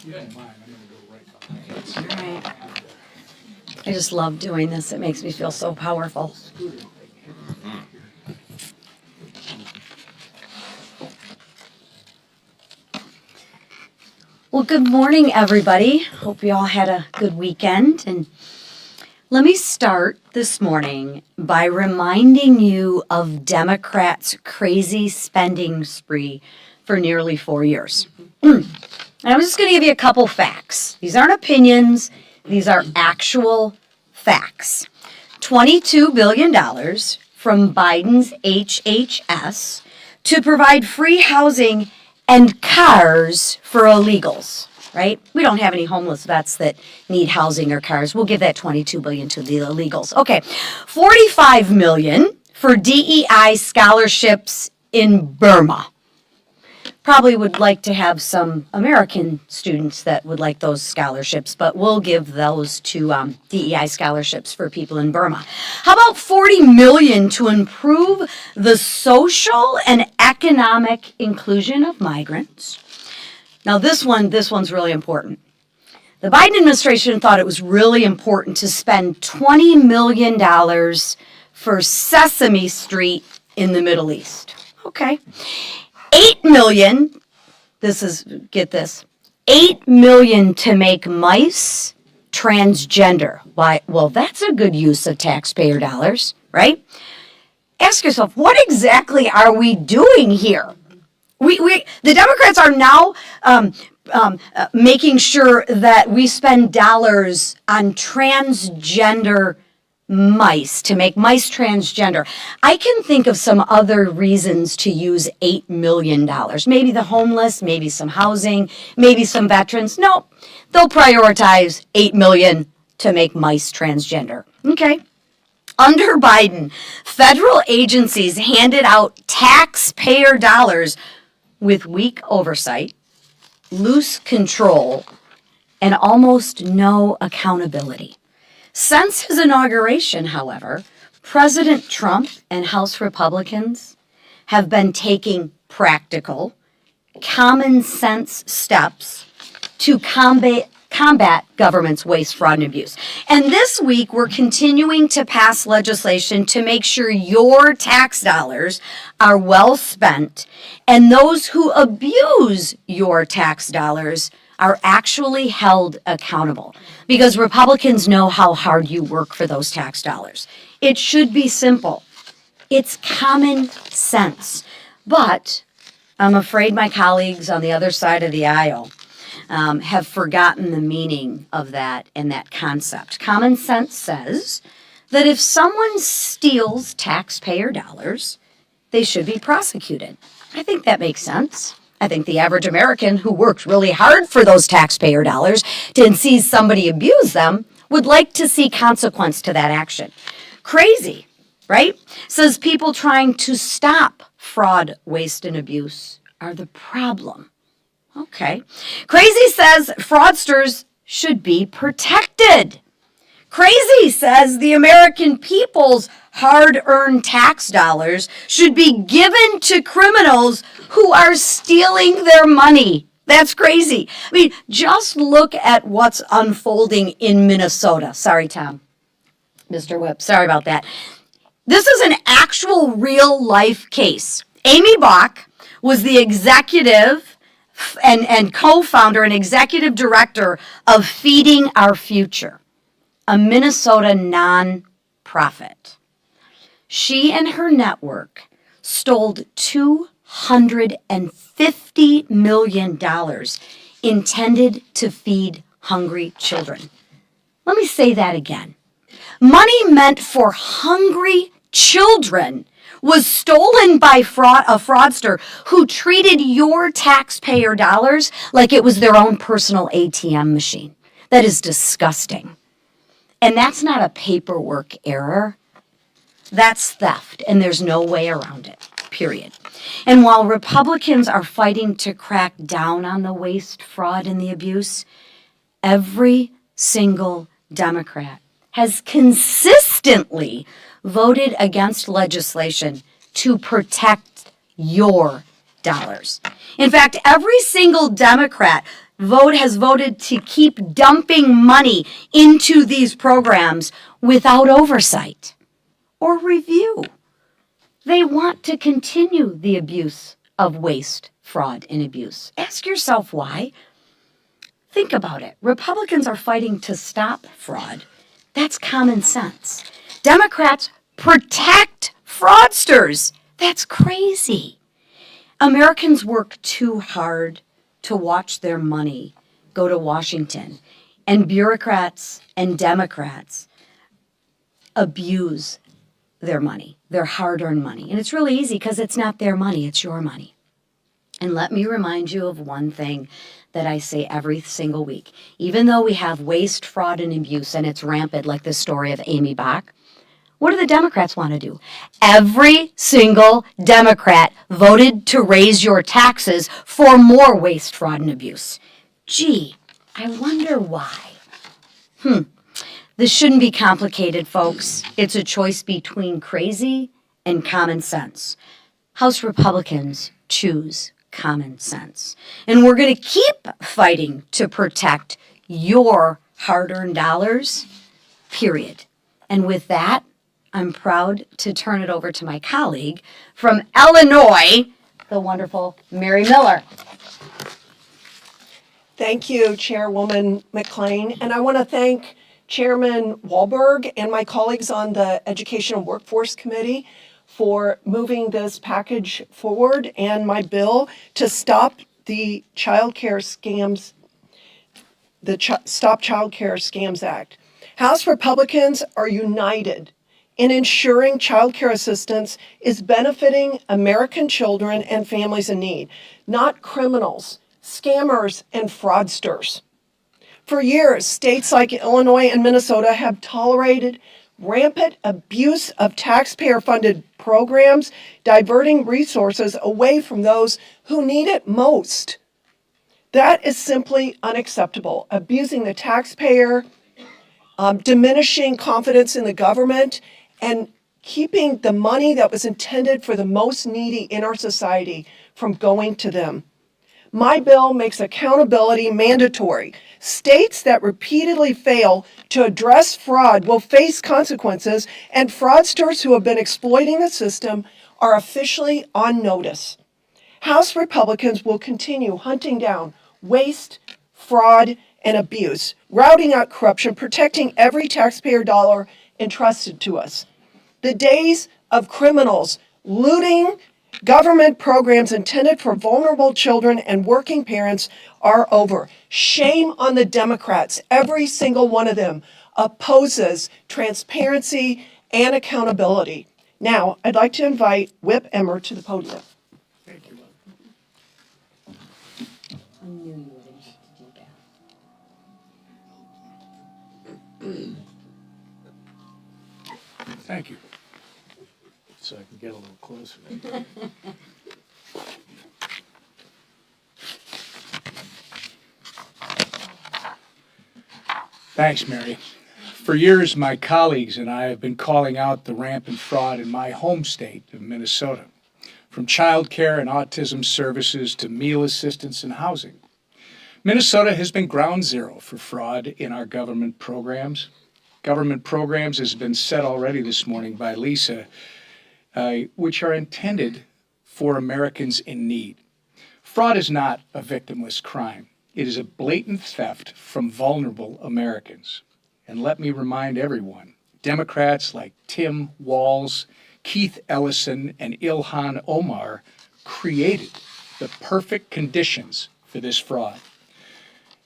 you don't mind, I'm going to go right behind. All right. I just love doing this. It makes me feel so powerful. Well, good morning, everybody. Hope you all had a good weekend. And let me start this morning by reminding you of Democrats' crazy spending spree for nearly 4 years. And I'm just going to give you a couple facts. These aren't opinions. These are actual facts. $22 billion from Biden's HHS to provide free housing and cars for illegals, right? We don't have any homeless vets that need housing or cars. We'll give that $22 billion to the illegals. Okay, $45 million for DEI scholarships in Burma. Probably would like to have some American students that would like those scholarships, but we'll give those to DEI scholarships for people in Burma. How about $40 million to improve the social and economic inclusion of migrants? Now this one's really important. The Biden administration thought it was really important to spend $20 million for Sesame Street in the Middle East. Okay. $8 million, get this, $8 million to make mice transgender. Why? Well, that's a good use of taxpayer dollars, right? Ask yourself, what exactly are we doing here? The Democrats are now making sure that we spend dollars on transgender mice, to make mice transgender. I can think of some other reasons to use $8 million. Maybe the homeless, maybe some housing, maybe some veterans. No, they'll prioritize $8 million to make mice transgender. Okay. Under Biden, federal agencies handed out taxpayer dollars with weak oversight, loose control, and almost no accountability. Since his inauguration, however, President Trump and House Republicans have been taking practical, common sense steps to combat government's waste, fraud, and abuse. And this week, we're continuing to pass legislation to make sure your tax dollars are well spent, and those who abuse your tax dollars are actually held accountable, because Republicans know how hard you work for those tax dollars. It should be simple. It's common sense. But I'm afraid my colleagues on the other side of the aisle have forgotten the meaning of that and that concept. Common sense says that if someone steals taxpayer dollars, they should be prosecuted. I think that makes sense. I think the average American who worked really hard for those taxpayer dollars and sees somebody abuse them would like to see consequence to that action. Crazy, right? Says people trying to stop fraud, waste, and abuse are the problem. Okay. Crazy says fraudsters should be protected. Crazy says the American people's hard-earned tax dollars should be given to criminals who are stealing their money. That's crazy. I mean, just look at what's unfolding in Minnesota. Sorry, Tom. Mr. Whip, sorry about that. This is an actual real-life case. Amy Bach was the executive and co-founder and executive director of Feeding Our Future, a Minnesota non-profit. She and her network stole $250 million intended to feed hungry children. Let me say that again. Money meant for hungry children was stolen by a fraudster who treated your taxpayer dollars like it was their own personal ATM machine. That is disgusting. And that's not a paperwork error. That's theft, and there's no way around it, period. And while Republicans are fighting to crack down on the waste, fraud, and the abuse, every single Democrat has consistently voted against legislation to protect your dollars. In fact, every single Democrat has voted to keep dumping money into these programs without oversight or review. They want to continue the abuse of waste, fraud, and abuse. Ask yourself why. Think about it. Republicans are fighting to stop fraud. That's common sense. Democrats protect fraudsters. That's crazy. Americans work too hard to watch their money go to Washington, and bureaucrats and Democrats abuse their money, their hard-earned money. And it's really easy because it's not their money, it's your money. And let me remind you of one thing that I say every single week. Even though we have waste, fraud, and abuse, and it's rampant like the story of Amy Bach, what do the Democrats want to do? Every single Democrat voted to raise your taxes for more waste, fraud, and abuse. Gee, I wonder why. This shouldn't be complicated, folks. It's a choice between crazy and common sense. House Republicans choose common sense. And we're going to keep fighting to protect your hard-earned dollars, period. And with that, I'm proud to turn it over to my colleague from Illinois, the wonderful Mary Miller. Thank you, Chairwoman McClain. And I want to thank Chairman Wahlberg and my colleagues on the Education and Workforce Committee for moving this package forward and my bill to stop the Child Care Scams, Stop Child Care Scams Act. House Republicans are united in ensuring child care assistance is benefiting American children and families in need, not criminals, scammers, and fraudsters. For years, states like Illinois and Minnesota have tolerated rampant abuse of taxpayer-funded programs, diverting resources away from those who need it most. That is simply unacceptable. Abusing the taxpayer, diminishing confidence in the government, and keeping the money that was intended for the most needy in our society from going to them. My bill makes accountability mandatory. States that repeatedly fail to address fraud will face consequences, and fraudsters who have been exploiting the system are officially on notice. House Republicans will continue hunting down waste, fraud, and abuse, routing out corruption, protecting every taxpayer dollar entrusted to us. The days of criminals looting government programs intended for vulnerable children and working parents are over. Shame on the Democrats. Every single one of them opposes transparency and accountability. Now, I'd like to invite Whip Emmer to the podium. Thank you. I knew you were going to do that. Thank you. So I can get a little closer. Thanks, Mary. For years, my colleagues and I have been calling out the rampant fraud in my home state of Minnesota, from child care and autism services to meal assistance and housing. Minnesota has been ground zero for fraud in our government programs. Government programs, as has been said already this morning by Lisa, which are intended for Americans in need. Fraud is not a victimless crime. It is a blatant theft from vulnerable Americans. And let me remind everyone, Democrats like Tim Walz, Keith Ellison, and Ilhan Omar created the perfect conditions for this fraud.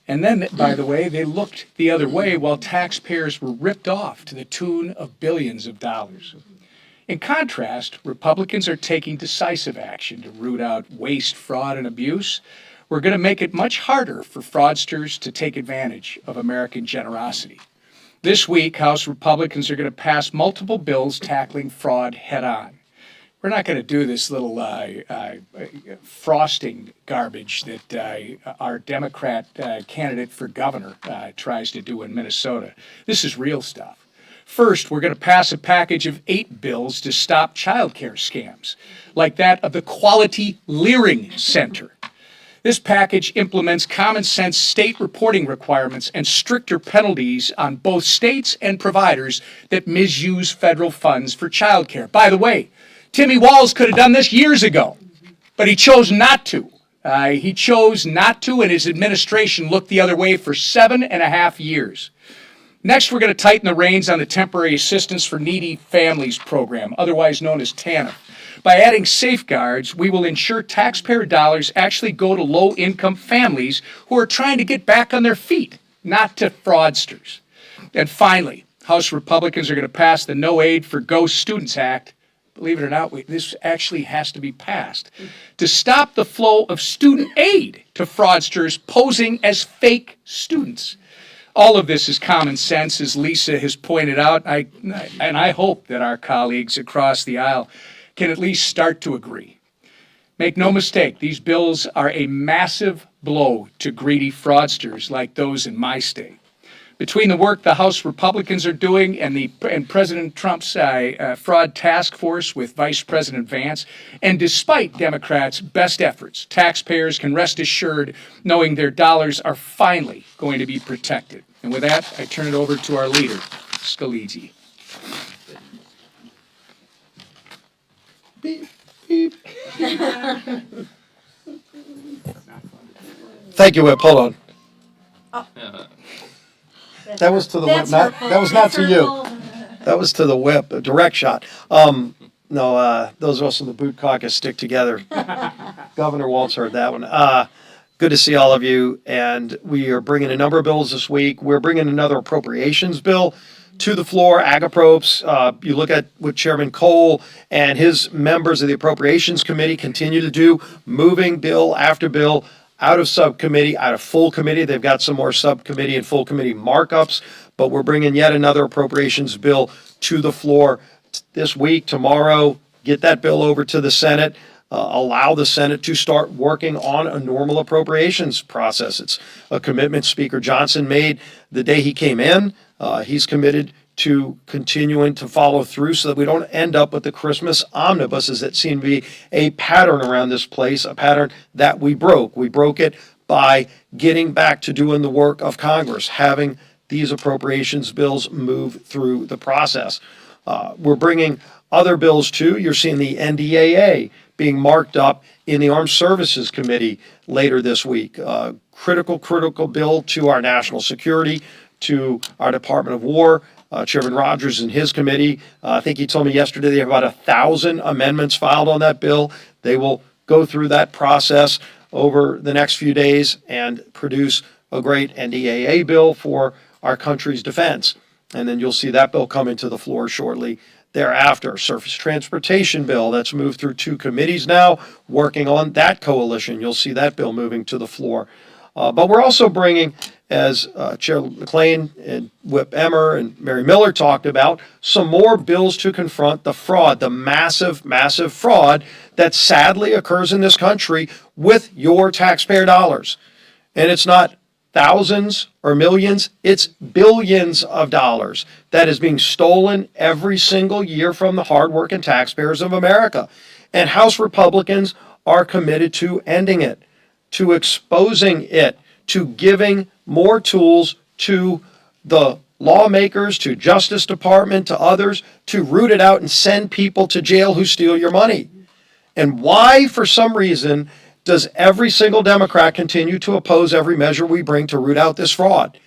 And then, by the way, they looked the other way while taxpayers were ripped off to the tune of billions of dollars. In contrast, Republicans are taking decisive action to root out waste, fraud, and abuse. We're going to make it much harder for fraudsters to take advantage of American generosity. This week, House Republicans are going to pass multiple bills tackling fraud head-on. We're not going to do this little frosting garbage that our Democrat candidate for governor tries to do in Minnesota. This is real stuff. First, we're going to pass a package of 8 bills to stop child care scams, like that of the Quality Leering Center. This package implements common sense state reporting requirements and stricter penalties on both states and providers that misuse federal funds for child care. By the way, Timmy Walz could have done this years ago, but he chose not to. He chose not to, and his administration looked the other way for 7.5 years. Next, we're going to tighten the reins on the Temporary Assistance for Needy Families program, otherwise known as TANF. By adding safeguards, we will ensure taxpayer dollars actually go to low-income families who are trying to get back on their feet, not to fraudsters. And finally, House Republicans are going to pass the No Aid for Ghost Students Act. Believe it or not, this actually has to be passed to stop the flow of student aid to fraudsters posing as fake students. All of this is common sense, as Lisa has pointed out, and I hope that our colleagues across the aisle can at least start to agree. Make no mistake, these bills are a massive blow to greedy fraudsters like those in my state. Between the work the House Republicans are doing and President Trump's fraud task force with Vice President Vance, and despite Democrats' best efforts, taxpayers can rest assured knowing their dollars are finally going to be protected. And with that, I turn it over to our leader, Scalise. Beep, beep. Thank you, Whip. Hold on. That was to the Whip. That was not to you. That was to the Whip. A direct shot. No, those of us in the Boot Caucus stick together. Governor Walz heard that one. Good to see all of you. And we are bringing a number of bills this week. We're bringing another appropriations bill to the floor, Agapropes. You look at what Chairman Cole and his members of the Appropriations Committee continue to do, moving bill after bill out of subcommittee, out of full committee. They've got some more subcommittee and full committee markups, but we're bringing yet another appropriations bill to the floor this week, tomorrow. Get that bill over to the Senate. Allow the Senate to start working on a normal appropriations process. It's a commitment Speaker Johnson made the day he came in. He's committed to continuing to follow through so that we don't end up with the Christmas omnibuses that seem to be a pattern around this place, a pattern that we broke. We broke it by getting back to doing the work of Congress, having these appropriations bills move through the process. We're bringing other bills too. You're seeing the NDAA being marked up in the Armed Services Committee later this week. Critical bill to our national security, to our Department of War. Chairman Rogers and his committee, I think he told me yesterday they have about 1,000 amendments filed on that bill. They will go through that process over the next few days and produce a great NDAA bill for our country's defense. And then you'll see that bill coming to the floor shortly thereafter. Surface transportation bill, that's moved through 2 committees now, working on that coalition. You'll see that bill moving to the floor. But we're also bringing, as Chair McClain and Whip Emmer and Mary Miller talked about, some more bills to confront the fraud, the massive fraud that sadly occurs in this country with your taxpayer dollars. And it's not thousands or millions, it's billions of dollars that is being stolen every single year from the hardworking taxpayers of America. And House Republicans are committed to ending it, to exposing it, to giving more tools to the lawmakers, to Justice Department, to others, to root it out and send people to jail who steal your money. And why, for some reason, does every single Democrat continue to oppose every measure we bring to root out this fraud?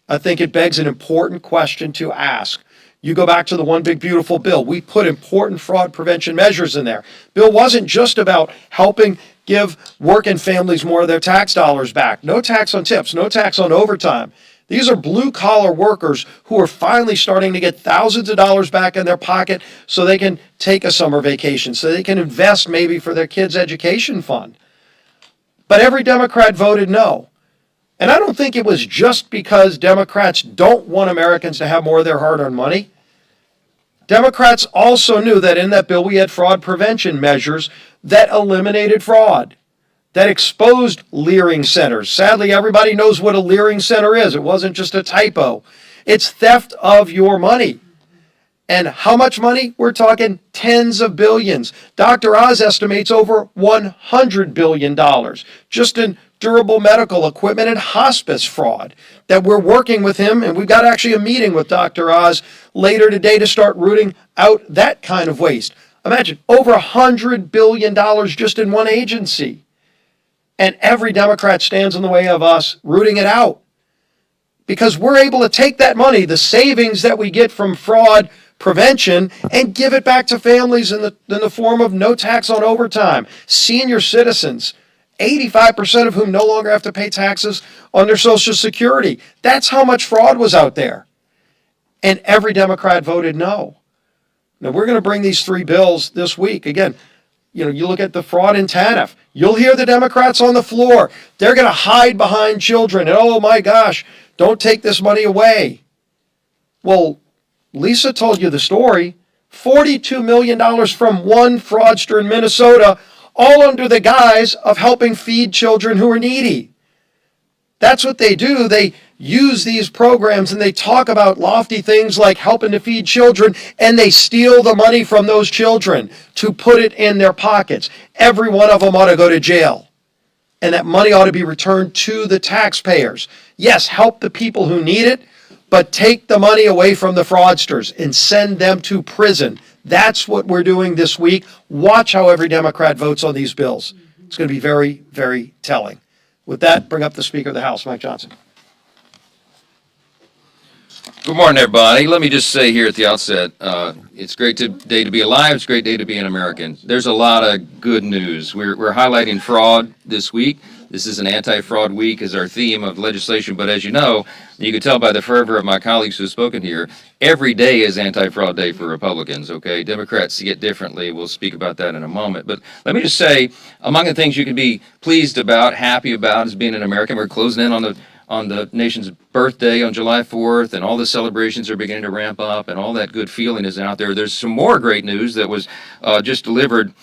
I think it begs an important question to ask. You go back to the One Big Beautiful Bill. We put important fraud prevention measures in there. Bill wasn't just about helping give working families more of their tax dollars back. No tax on tips, no tax on overtime. These are blue-collar workers who are finally starting to get thousands of dollars back in their pocket so they can take a summer vacation, so they can invest maybe for their kids' education fund. But every Democrat voted no. And I don't think it was just because Democrats don't want Americans to have more of their hard-earned money. Democrats also knew that in that bill we had fraud prevention measures that eliminated fraud, that exposed leering centers. Sadly, everybody knows what a leering center is. It wasn't just a typo. It's theft of your money. And how much money? We're talking tens of billions. Dr. Oz estimates over $100 billion just in durable medical equipment and hospice fraud that we're working with him. And we've got actually a meeting with Dr. Oz later today to start rooting out that kind of waste. Imagine over $100 billion just in one agency. And every Democrat stands in the way of us rooting it out. Because we're able to take that money, the savings that we get from fraud prevention, and give it back to families in the form of no tax on overtime. Senior citizens, 85% of whom no longer have to pay taxes on their Social Security. That's how much fraud was out there. And every Democrat voted no. Now, we're going to bring these 3 bills this week. Again, you look at the fraud in TANF. You'll hear the Democrats on the floor. They're going to hide behind children. And, oh, my gosh, don't take this money away. Well, Lisa told you the story. $42 million from one fraudster in Minnesota, all under the guise of helping feed children who are needy. That's what they do. They use these programs and they talk about lofty things like helping to feed children, and they steal the money from those children to put it in their pockets. Every one of them ought to go to jail. And that money ought to be returned to the taxpayers. Yes, help the people who need it, but take the money away from the fraudsters and send them to prison. That's what we're doing this week. Watch how every Democrat votes on these bills. It's going to be very, very telling. With that, bring up the Speaker of the House, Mike Johnson. Good morning, everybody. Let me just say here at the outset, it's a great day to be alive. It's a great day to be an American. There's a lot of good news. We're highlighting fraud this week. This is an anti-fraud week as our theme of legislation. But as you know, you can tell by the fervor of my colleagues who have spoken here, every day is anti-fraud day for Republicans, okay? Democrats see it differently. We'll speak about that in a moment. But let me just say, among the things you can be pleased about, happy about as being an American, we're closing in on the nation's birthday on July 4th, and all the celebrations are beginning to ramp up, and all that good feeling is out there. There's some more great news that was just delivered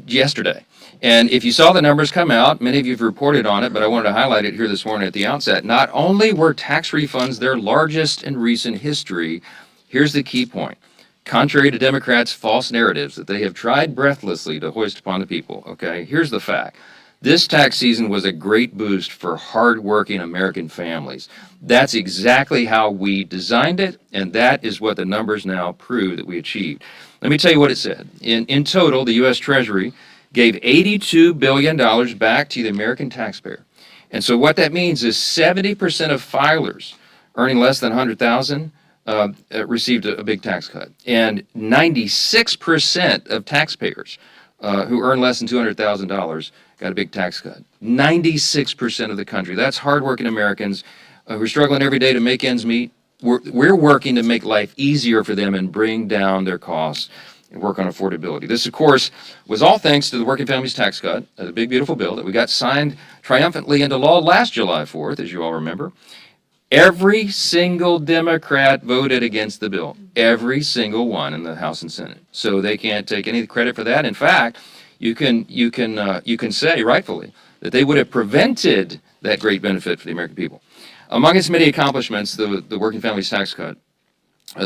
yesterday. And if you saw the numbers come out, many of you have reported on it, but I wanted to highlight it here this morning at the outset. Not only were tax refunds their largest in recent history, here's the key point. Contrary to Democrats' false narratives that they have tried breathlessly to hoist upon the people, okay, here's the fact. This tax season was a great boost for hardworking American families. That's exactly how we designed it, and that is what the numbers now prove that we achieved. Let me tell you what it said. In total, the U.S. Treasury gave $82 billion back to the American taxpayer. And so what that means is 70% of filers earning less than $100,000 received a big tax cut. And 96% of taxpayers who earn less than $200,000 got a big tax cut. 96% of the country. That's hardworking Americans who are struggling every day to make ends meet. We're working to make life easier for them and bring down their costs and work on affordability. This, of course, was all thanks to the Working Families Tax Cut, the big, beautiful bill that we got signed triumphantly into law last July 4th, as you all remember. Every single Democrat voted against the bill. Every single one in the House and Senate. So they can't take any credit for that. In fact, you can say rightfully that they would have prevented that great benefit for the American people. Among its many accomplishments, the Working Families Tax Cut,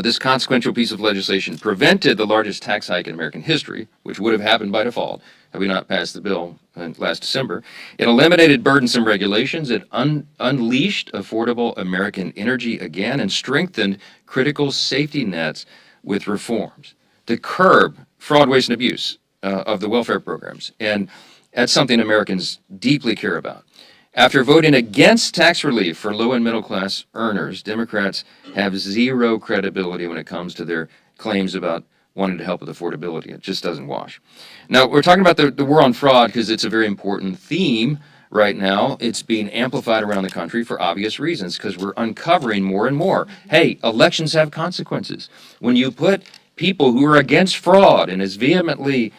this consequential piece of legislation prevented the largest tax hike in American history, which would have happened by default had we not passed the bill last December. It eliminated burdensome regulations. It unleashed affordable American energy again and strengthened critical safety nets with reforms to curb fraud, waste, and abuse of the welfare programs. And that's something Americans deeply care about. After voting against tax relief for low and middle class earners, Democrats have zero credibility when it comes to their claims about wanting to help with affordability. It just doesn't wash. Now, we're talking about the war on fraud because it's a very important theme right now. It's being amplified around the country for obvious reasons because we're uncovering more and more. Hey, elections have consequences. When you put people who are against fraud and as vehemently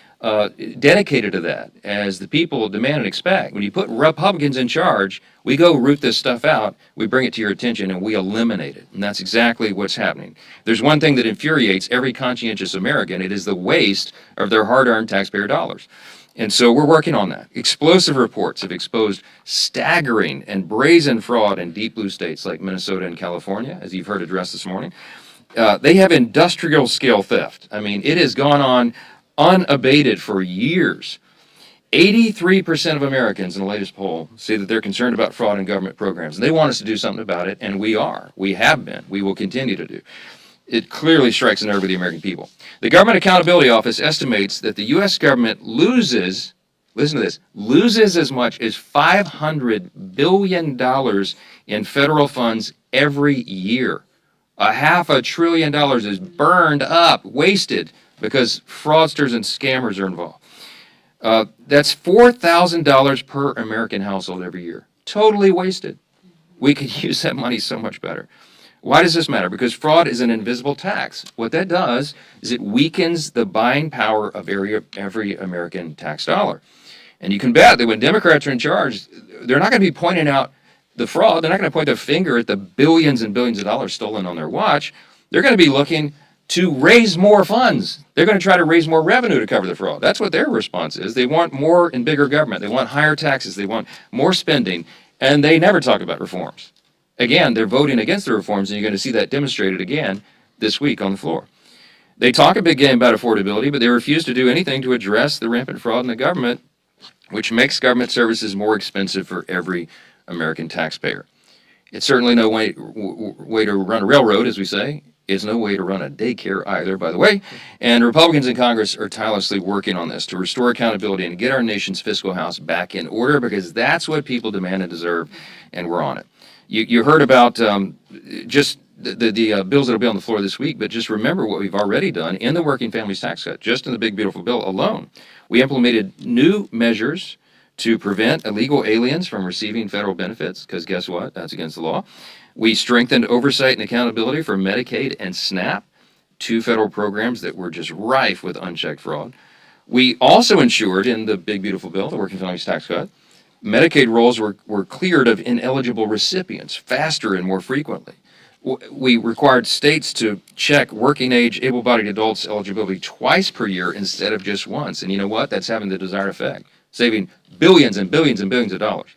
dedicated to that as the people demand and expect. When you put Republicans in charge, we go root this stuff out, we bring it to your attention, and we eliminate it. And that's exactly what's happening. There's one thing that infuriates every conscientious American. It is the waste of their hard-earned taxpayer dollars. And so we're working on that. Explosive reports have exposed staggering and brazen fraud in deep blue states like Minnesota and California, as you've heard addressed this morning. They have industrial scale theft. I mean, it has gone on unabated for years. 83% of Americans in the latest poll say that they're concerned about fraud in government programs, and they want us to do something about it, and we are. We have been. We will continue to do. It clearly strikes a nerve with the American people. The Government Accountability Office estimates that the U.S. government loses, listen to this, loses as much as $500 billion in federal funds every year. $500 billion is burned up, wasted, because fraudsters and scammers are involved. That's $4,000 per American household every year. Totally wasted. We could use that money so much better. Why does this matter? Because fraud is an invisible tax. What that does is it weakens the buying power of every American tax dollar. And you can bet that when Democrats are in charge, they're not going to be pointing out the fraud. They're not going to point their finger at the billions and billions of dollars stolen on their watch. They're going to be looking to raise more funds. They're going to try to raise more revenue to cover the fraud. That's what their response is. They want more and bigger government. They want higher taxes. They want more spending. And they never talk about reforms. Again, they're voting against the reforms, and you're going to see that demonstrated again this week on the floor. They talk a big game about affordability, but they refuse to do anything to address the rampant fraud in the government, which makes government services more expensive for every American taxpayer. It's certainly no way to run a railroad, as we say. It's no way to run a daycare either, by the way. And Republicans in Congress are tirelessly working on this to restore accountability and get our nation's fiscal house back in order, because that's what people demand and deserve, and we're on it. You heard about just the bills that will be on the floor this week, but just remember what we've already done in the Working Families Tax Cut, just in the Big Beautiful Bill alone. We implemented new measures to prevent illegal aliens from receiving federal benefits, because guess what? That's against the law. We strengthened oversight and accountability for Medicaid and SNAP, two federal programs that were just rife with unchecked fraud. We also ensured in the Big Beautiful Bill, the Working Families Tax Cut, Medicaid rolls were cleared of ineligible recipients faster and more frequently. We required states to check working age, able-bodied adults' eligibility twice per year instead of just once. And you know what? That's having the desired effect, saving billions and billions and billions of dollars.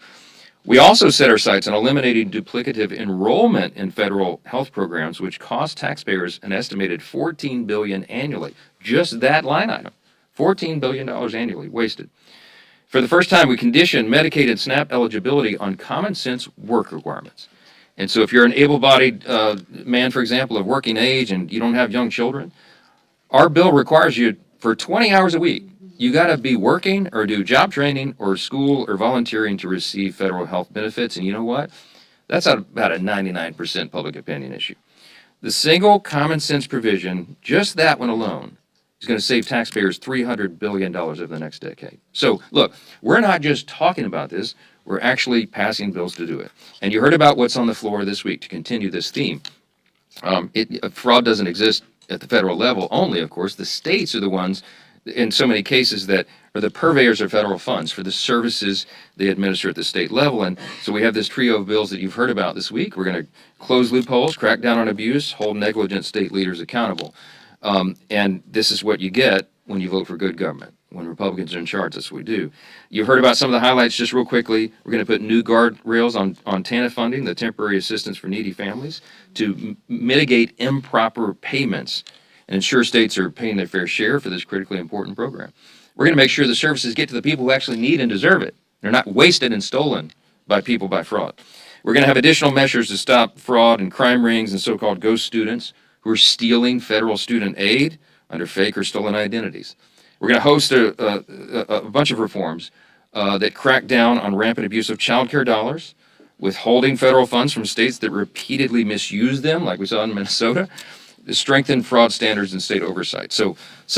We also set our sights on eliminating duplicative enrollment in federal health programs, which cost taxpayers an estimated $14 billion annually. Just that line item, $14 billion annually wasted. For the first time, we conditioned Medicaid and SNAP eligibility on common sense work requirements. And so if you're an able-bodied man, for example, of working age and you don't have young children, our bill requires you for 20 hours a week, you got to be working or do job training or school or volunteering to receive federal health benefits. And you know what? That's about a 99% public opinion issue. The single common sense provision, just that one alone, is going to save taxpayers $300 billion over the next decade. So, look, we're not just talking about this, we're actually passing bills to do it. And you heard about what's on the floor this week to continue this theme. Fraud doesn't exist at the federal level only, of course. The states are the ones, in so many cases, that are the purveyors of federal funds for the services they administer at the state level. And so we have this trio of bills that you've heard about this week. We're going to close loopholes, crack down on abuse, hold negligent state leaders accountable. And this is what you get when you vote for good government. When Republicans are in charge, that's what we do. You've heard about some of the highlights just real quickly. We're going to put new guardrails on TANF funding, the temporary assistance for needy families, to mitigate improper payments and ensure states are paying their fair share for this critically important program. We're going to make sure the services get to the people who actually need and deserve it. They're not wasted and stolen by people by fraud. We're going to have additional measures to stop fraud and crime rings and so-called ghost students who are stealing federal student aid under fake or stolen identities. We're going to host a bunch of reforms that crack down on rampant abuse of child care dollars, withholding federal funds from states that repeatedly misuse them, like we saw in Minnesota, to strengthen fraud standards and state oversight. So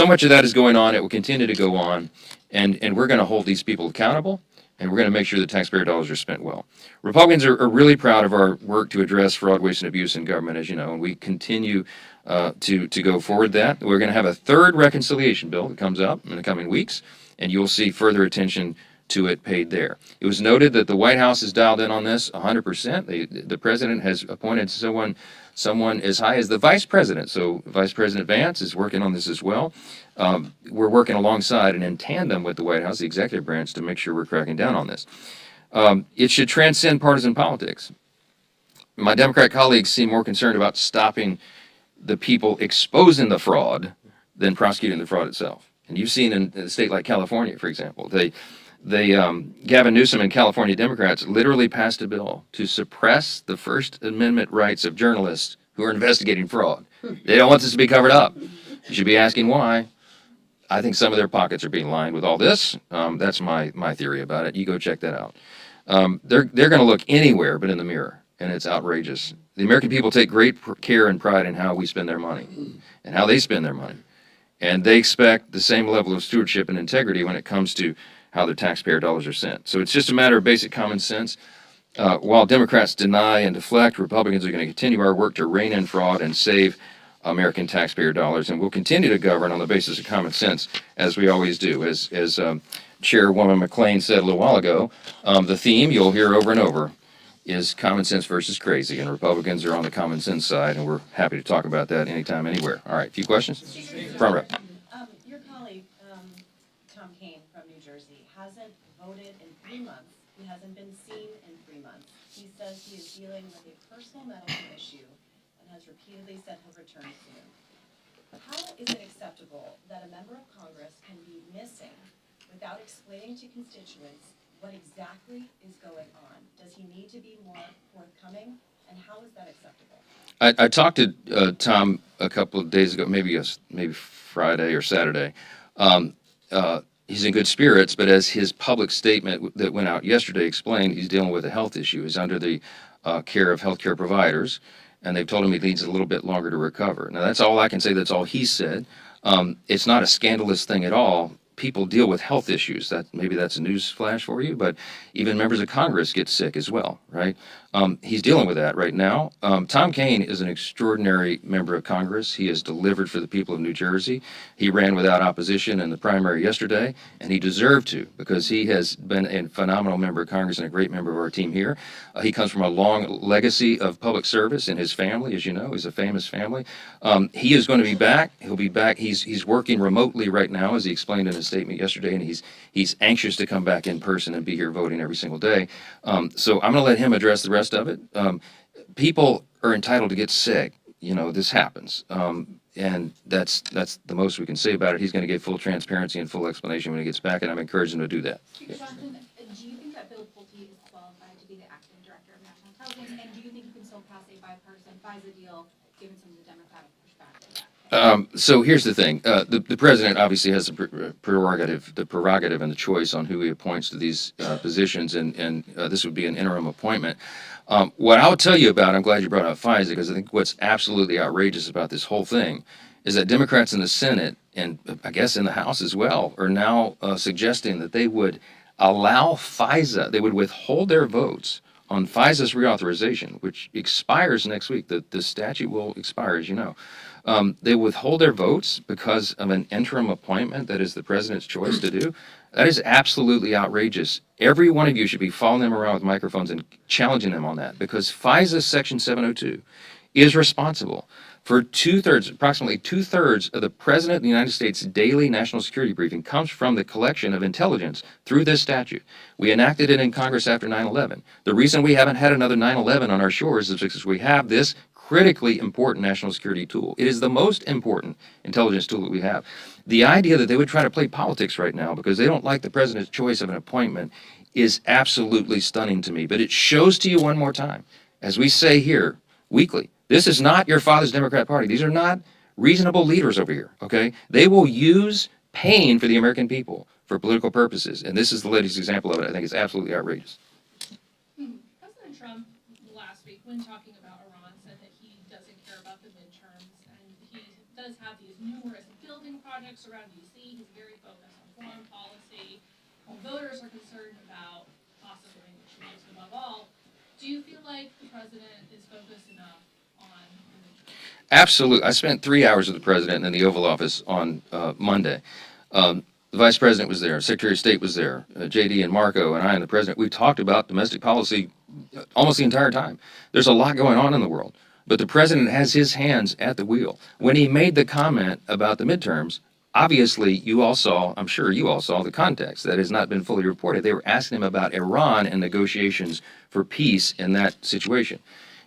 much of that is going on. It will continue to go on, and we're going to hold these people accountable, and we're going to make sure that taxpayer dollars are spent well. Republicans are really proud of our work to address fraud, waste, and abuse in government, as you know, and we continue to go forward that. We're going to have a third reconciliation bill that comes up in the coming weeks, and you'll see further attention to it paid there. It was noted that the White House is dialed in on this 100%. The president has appointed someone as high as the vice president. So Vice President Vance is working on this as well. We're working alongside and in tandem with the White House, the executive branch, to make sure we're cracking down on this. It should transcend partisan politics. My Democrat colleagues seem more concerned about stopping the people exposing the fraud than prosecuting the fraud itself. And you've seen in a state like California, for example, Gavin Newsom and California Democrats literally passed a bill to suppress the First Amendment rights of journalists who are investigating fraud. They don't want this to be covered up. You should be asking why. I think some of their pockets are being lined with all this. That's my theory about it. You go check that out. They're going to look anywhere but in the mirror, and it's outrageous. The American people take great care and pride in how we spend their money and how they spend their money. And they expect the same level of stewardship and integrity when it comes to how their taxpayer dollars are spent. So it's just a matter of basic common sense. While Democrats deny and deflect, Republicans are going to continue our work to rein in fraud and save American taxpayer dollars, and we'll continue to govern on the basis of common sense, as we always do. As Chairwoman McClain said a little while ago, the theme you'll hear over and over is common sense versus crazy, and Republicans are on the common sense side, and we're happy to talk about that anytime, anywhere. All right, a few questions? Front rep. Your colleague, Tom Kaine from New Jersey, hasn't voted in 3 months. He hasn't been seen in 3 months. He says he is dealing with a personal medical issue and has repeatedly said he'll return soon. How is it acceptable that a member of Congress can be missing without explaining to constituents what exactly is going on? Does he need to be more forthcoming, and how is that acceptable? I talked to Tom a couple of days ago, maybe Friday or Saturday. He's in good spirits, but as his public statement that went out yesterday explained, he's dealing with a health issue. He's under the care of healthcare providers, and they've told him he needs a little bit longer to recover. Now, that's all I can say. That's all he said. It's not a scandalous thing at all. People deal with health issues. Maybe that's a news flash for you, but even members of Congress get sick as well, right? He's dealing with that right now. Tom Kaine is an extraordinary member of Congress. He has delivered for the people of New Jersey. He ran without opposition in the primary yesterday, and he deserved to because he has been a phenomenal member of Congress and a great member of our team here. He comes from a long legacy of public service in his family, as you know. He's a famous family. He is going to be back. He'll be back. He's working remotely right now, as he explained in his statement yesterday, and he's anxious to come back in person and be here voting every single day. So I'm going to let him address the rest of it. People are entitled to get sick. You know, this happens. And that's the most we can say about it. He's going to get full transparency and full explanation when he gets back, and I'm encouraging him to do that. Jonathan, do you think that Bill Pulte is qualified to be the acting director of national intelligence? And do you think you can still pass a bipartisan FISA deal, given some of the Democratic pushback to that? So here's the thing. The president obviously has the prerogative and the choice on who he appoints to these positions, and this would be an interim appointment. What I'll tell you about, I'm glad you brought up FISA, because I think what's absolutely outrageous about this whole thing is that Democrats in the Senate, and I guess in the House as well, are now suggesting that they would allow FISA, they would withhold their votes on FISA's reauthorization, which expires next week. The statute will expire, as you know. They withhold their votes because of an interim appointment that is the president's choice to do. That is absolutely outrageous. Every one of you should be following them around with microphones and challenging them on that, because FISA Section 702 is responsible for approximately two-thirds of the President of the United States' daily national security briefing comes from the collection of intelligence through this statute. We enacted it in Congress after 9/11. The reason we haven't had another 9/11 on our shores is because we have this critically important national security tool. It is the most important intelligence tool that we have. The idea that they would try to play politics right now because they don't like the president's choice of an appointment is absolutely stunning to me. But it shows to you one more time, as we say here weekly, this is not your father's Democrat Party. These are not reasonable leaders over here, okay? They will use pain for the American people for political purposes. And this is the latest example of it. I think it's absolutely outrageous. President Trump last week, when talking about Iran, said that he doesn't care about the midterms, and he does have these numerous building projects around D.C. He's very focused on foreign policy. While voters are concerned about cost of living, which most above all, do you feel like the president is focused enough on the midterms? Absolutely. I spent 3 hours with the president in the Oval Office on Monday. The vice president was there, Secretary of State was there, J.D. and Marco and I and the president. We talked about domestic policy almost the entire time. There's a lot going on in the world, but the president has his hands at the wheel. When he made the comment about the midterms, obviously you all saw, I'm sure you all saw the context. That has not been fully reported. They were asking him about Iran and negotiations for peace in that situation.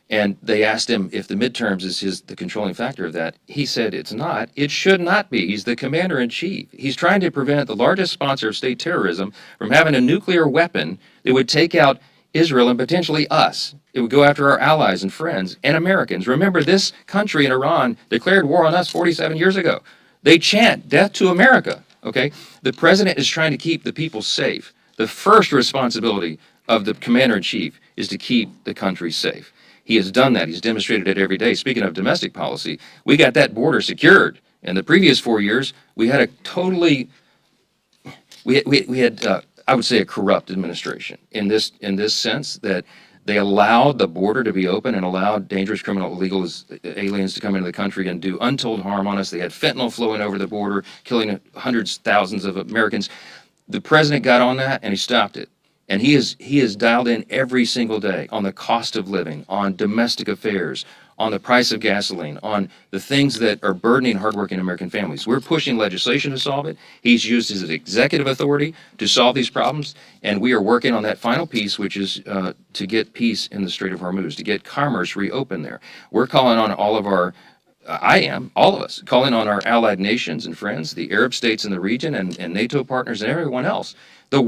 And they asked him if the midterms is the controlling factor of that. He said it's not. It should not be. He's the commander in chief. He's trying to prevent the largest sponsor of state terrorism from having a nuclear weapon that would take out Israel and potentially us. It would go after our allies and friends and Americans. Remember, this country in Iran declared war on us 47 years ago. They chant death to America, okay? The president is trying to keep the people safe. The first responsibility of the commander in chief is to keep the country safe. He has done that. He's demonstrated it every day. Speaking of domestic policy, we got that border secured. In the previous 4 years, we had a totally, we had I would say, a corrupt administration in this sense that they allowed the border to be open and allowed dangerous criminal illegal aliens to come into the country and do untold harm on us. They had fentanyl flowing over the border, killing hundreds, thousands of Americans. The president got on that and he stopped it. And he is dialed in every single day on the cost of living, on domestic affairs, on the price of gasoline, on the things that are burdening hardworking American families. We're pushing legislation to solve it. He's used his executive authority to solve these problems, and we are working on that final piece, which is to get peace in the Strait of Hormuz, to get commerce reopened there. We're calling on all of our all of us, calling on our allied nations and friends, the Arab states in the region and NATO partners and everyone else. The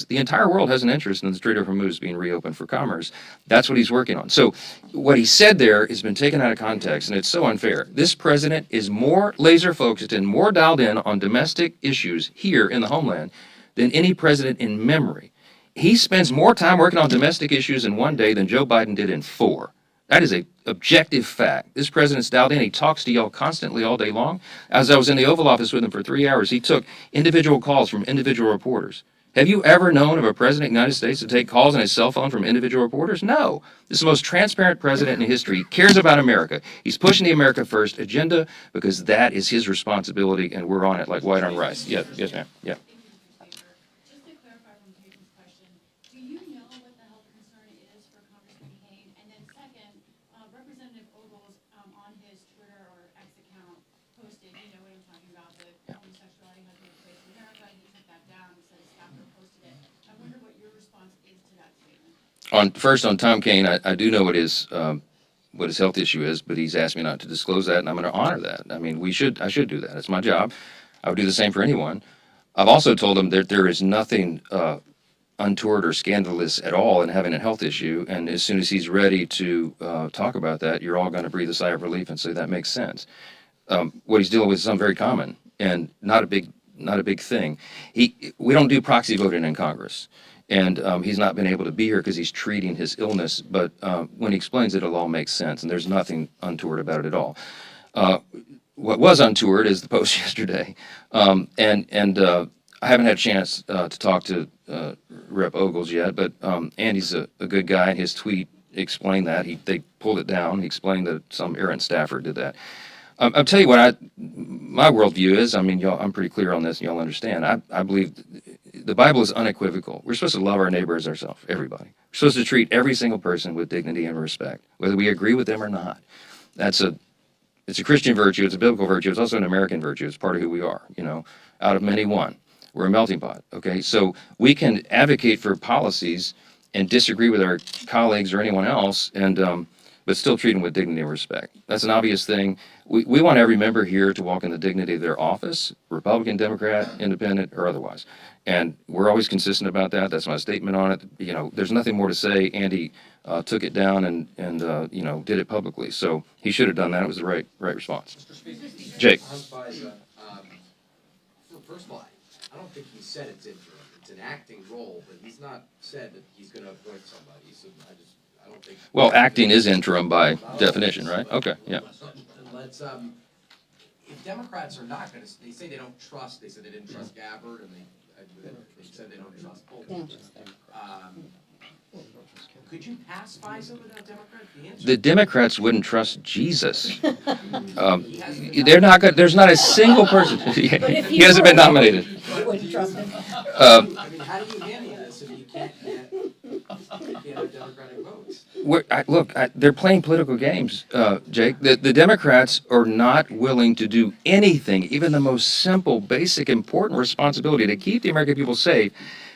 entire world has an interest in the Strait of Hormuz being reopened for commerce. That's what he's working on. So what he said there has been taken out of context, and it's so unfair. This president is more laser focused and more dialed in on domestic issues here in the homeland than any president in memory. He spends more time working on domestic issues in one day than Joe Biden did in 4. That is an objective fact. This president's dialed in. He talks to y'all constantly all day long. As I was in the Oval Office with him for 3 hours, he took individual calls from individual reporters. Have you ever known of a president of the United States to take calls on his cell phone from individual reporters? No. This is the most transparent president in history. He cares about America. He's pushing the America First agenda because that is his responsibility, and we're on it like white on rice. Yes, ma'am. Yeah. Just to clarify from Peyton's question, do you know what the health concern is for Congressman Kane? And then second, Representative Ogles on his Twitter or X account posted, you know what I'm talking about, the homosexuality has no place in America. He took that down. He said his staffer posted it. I wonder what your response is to that statement. First on Tom Kane, I do know what his health issue is, but he's asked me not to disclose that, and I'm going to honor that. I mean, I should do that. It's my job. I would do the same for anyone. I've also told him that there is nothing untoward or scandalous at all in having a health issue, and as soon as he's ready to talk about that, you're all going to breathe a sigh of relief and say that makes sense. What he's dealing with is something very common and not a big thing. We don't do proxy voting in Congress. And he's not been able to be here because he's treating his illness. But when he explains it, it'll all make sense. And there's nothing untoward about it at all. What was untoward is the post yesterday. I haven't had a chance to talk to Rep. Ogles yet. But Andy's a good guy. And his tweet explained that. They pulled it down. He explained that some errant staffer did that. I'll tell you what my worldview is. I mean, I'm pretty clear on this, and y'all understand. I believe the Bible is unequivocal. We're supposed to love our neighbor as ourselves, everybody. We're supposed to treat every single person with dignity and respect, whether we agree with them or not. It's a Christian virtue. It's a biblical virtue. It's also an American virtue. It's part of who we are, out of many one. We're a melting pot, okay? So we can advocate for policies and disagree with our colleagues or anyone else, but still treat them with dignity and respect. That's an obvious thing. We want every member here to walk in the dignity of their office, Republican, Democrat, Independent, or otherwise. And we're always consistent about that. That's my statement on it. There's nothing more to say. Andy took it down and did it publicly. So he should have done that. It was the right response. Jake. First of all, I don't think he said it's interim. It's an acting role, but he's not said that he's going to appoint somebody. So I don't think. Well, acting is interim by definition, right? Okay, yeah. Let's, if Democrats are not going to, they say they don't trust, they said they didn't trust Gabbard, and they said they don't trust Bolton. Could you pass FISA without Democrats? The Democrats wouldn't trust Jesus. They're not good. There's not a single person. He hasn't been nominated. You wouldn't trust him. I mean, how do you handle this if you can't have Democratic votes? They're playing political games, Jake. The Democrats are not willing to do anything, even the most simple, basic, important responsibility to keep the American people safe,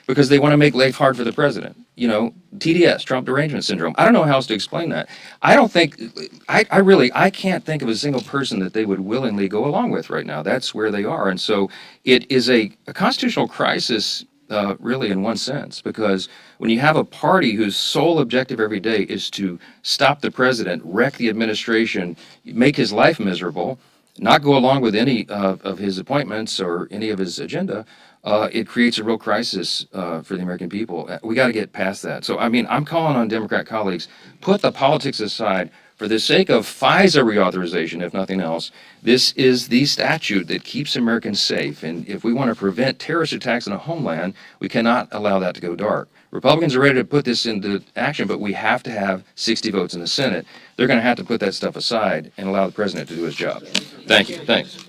because they want to make life hard for the president. TDS, Trump derangement syndrome. I don't know how else to explain that. I don't think, I can't think of a single person that they would willingly go along with right now. That's where they are. And so it is a constitutional crisis, really, in one sense, because when you have a party whose sole objective every day is to stop the president, wreck the administration, make his life miserable, not go along with any of his appointments or any of his agenda, it creates a real crisis for the American people. We got to get past that. So, I mean, I'm calling on Democrat colleagues, put the politics aside. For the sake of FISA reauthorization, if nothing else, this is the statute that keeps Americans safe. And if we want to prevent terrorist attacks in a homeland, we cannot allow that to go dark. Republicans are ready to put this into action, but we have to have 60 votes in the Senate. They're going to have to put that stuff aside and allow the president to do his job. Thank you. Thanks.